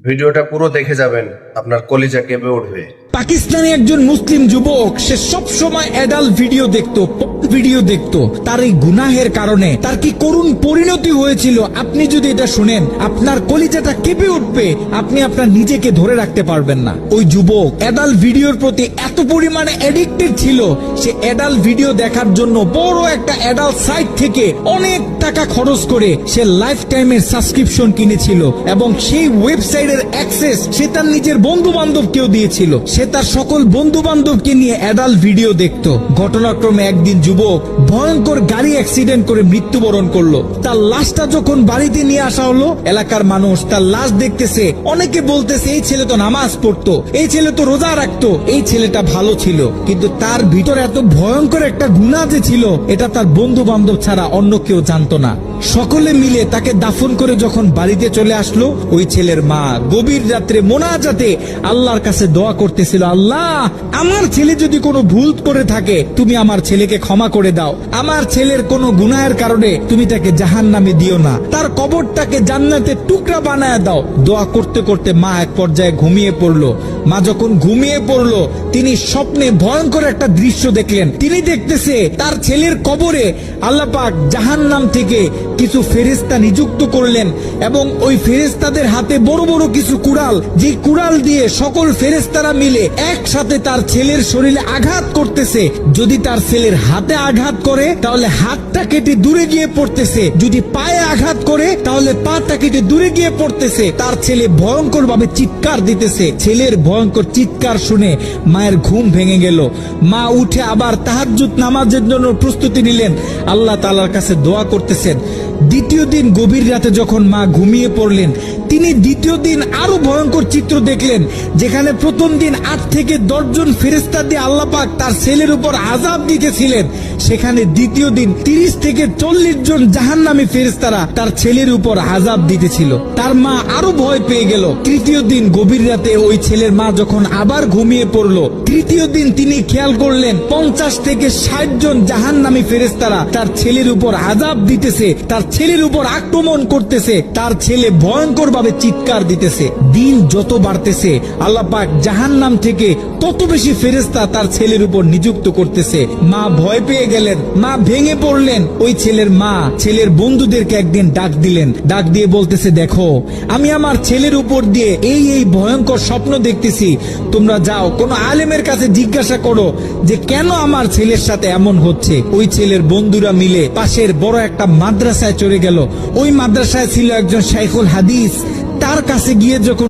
ভিডিওটা পুরো দেখে যাবেন, আপনার কলিজা কেঁপে উঠবে। পাকিস্তানি একজন মুসলিম যুবক, সে সব সময় অ্যাডাল্ট ভিডিও দেখতো। তার এই গুনাহের কারণে তার কি করুণ পরিণতি হয়েছিল আপনি যদি এটা শুনেন, আপনার কলিজাটা কেঁপে উঠবে, আপনি আপনার নিজেকে ধরে রাখতে পারবেন না। ওই যুবক অ্যাডাল্ট ভিডিওর প্রতি এত পরিমাণে অ্যাডিক্টেড ছিল, সে অ্যাডাল্ট ভিডিও দেখার জন্য বড় একটা অ্যাডাল্ট সাইট থেকে অনেক টাকা খরচ করে সে লাইফ টাইমের সাবস্ক্রিপশন কিনেছিল এবং সেই ওয়েবসাইটের অ্যাক্সেস সে তার নিজের বন্ধু বান্ধবকেও দিয়েছিল। সে তার সকল বন্ধু বান্ধবকে নিয়ে অ্যাডাল্ট ভিডিও দেখতো। ঘটনাক্রমে একদিন যুবক ভয়ঙ্কর গাড়ি অ্যাক্সিডেন্ট করে মৃত্যুবরণ করলো। তার লাশটা যখন বাড়িতে নিয়ে আসা হলো, এলাকার মানুষ তার লাশ দেখতেছে, অনেকে বলতেছে এই ছেলে তো নামাজ পড়তো, এই ছেলে তো রোজা রাখতো, এই ছেলেটা ভালো ছিল। কিন্তু তার ভিতরে এত ভয়ঙ্কর একটা গুনাহ যে ছিল, এটা তার বন্ধু বান্ধব ছাড়া অন্য কেউ জানতো না। সকলে মিলে তাকে দাফন করে যখন বাড়িতে চলে আসলো, ওই ছেলের মা গভীর রাত্রে মোনাজাতে আল্লাহর কাছে দোয়া করতেছিল, আল্লাহ, আমার ছেলে যদি কোনো ভুল করে থাকে তুমি আমার ছেলেকে ক্ষমা করে দাও, আমার ছেলের কোনো গুনাহের কারণে তুমি তাকে জাহান্নামে দিও না, তার কবরটাকে জান্নাতের টুকরা বানায় দাও। দোয়া করতে করতে মা এক পর্যায়ে ঘুমিয়ে পড়লো। মা যখন ঘুমিয়ে পড়লো, তিনি স্বপ্নে ভয়ঙ্কর একটা দৃশ্য দেখলেন। তিনি দেখতেছে তার ছেলের কবরে আল্লাহ পাক জাহান্নাম থেকে কিছু ফেরেশতা নিযুক্ত করলেন এবং ওই ফেরেশতাদের হাতে বড় বড় কিছু কুড়াল, যে কুড়াল দিয়ে সকল ফেরেশতারা মিলে একসাথে তার ছেলের শরীরে আঘাত করতেছে। যদি তার ছেলের হাতে আঘাত করে তাহলে হাতটা কেটে দূরে গিয়ে পড়তেছে, যদি পায়ে আঘাত করে তাহলে পাটা কেটে দূরে গিয়ে পড়তেছে। তার ছেলে ভয়ঙ্কর ভাবে চিৎকার দিতেছে। ছেলের ভয়ঙ্কর চিৎকার শুনে মায়ের ঘুম ভেঙে গেল। মা উঠে আবার তাহাজ্জুদ নামাজের জন্য প্রস্তুতি নিলেন, আল্লাহ তাআলার কাছে দোয়া করতেছেন। দ্বিতীয় দিন গভীর রাতে যখন মা ঘুমিয়ে পড়লেন, তিনি দ্বিতীয় দিন আরো ভয়ঙ্কর চিত্র দেখলেন, যেখানে প্রথম দিন 8 থেকে 10 জন ফেরেশতা দিয়ে আল্লাহ পাক তার ছেলের উপর আযাব দিতেছিলেন, সেখানে দ্বিতীয় দিন 30 থেকে 40 জন জাহান্নামী ফেরেশতারা তার ছেলের উপর আযাব দিতেছিল। তার মা আরো ভয় পেয়ে গেল। তৃতীয় দিন গভীর রাতে ওই ছেলের মা যখন আবার ঘুমিয়ে পড়লো, তৃতীয় দিন তিনি খেয়াল করলেন 50 থেকে 60 জন জাহান্নামী ফেরেশতারা তার ছেলের উপর আযাব দিতেছে, তার ছেলের উপর আক্রমণ করতেছে। তার ছেলে ভয়ঙ্কর ভাবে চিৎকার দিতেছে। দিন যত বাড়তেছে আল্লাহ পাক জাহান্নাম থেকে তত বেশি ফেরেশতা তার ছেলের উপর নিযুক্ত করতেছে। মা ভয় পেয়ে গেলেন, মা ভেঙে পড়লেন। ওই ছেলের মা ছেলের বন্ধুদেরকে একদিন ডাক দিলেন, ডাক দিয়ে বলতেছে, দেখো, আমি আমার ছেলের উপর দিয়ে এই ভয়ঙ্কর স্বপ্ন দেখতেছি, তোমরা যাও কোন আলেমের কাছে জিজ্ঞাসা করো যে কেন আমার ছেলের সাথে এমন হচ্ছে। ওই ছেলের বন্ধুরা মিলে পাশের বড় একটা মাদ্রাসায় চলে গেল। ওই মাদ্রাসায় ছিল একজন শাইখুল হাদিস। তার কাছে গিয়ে যখন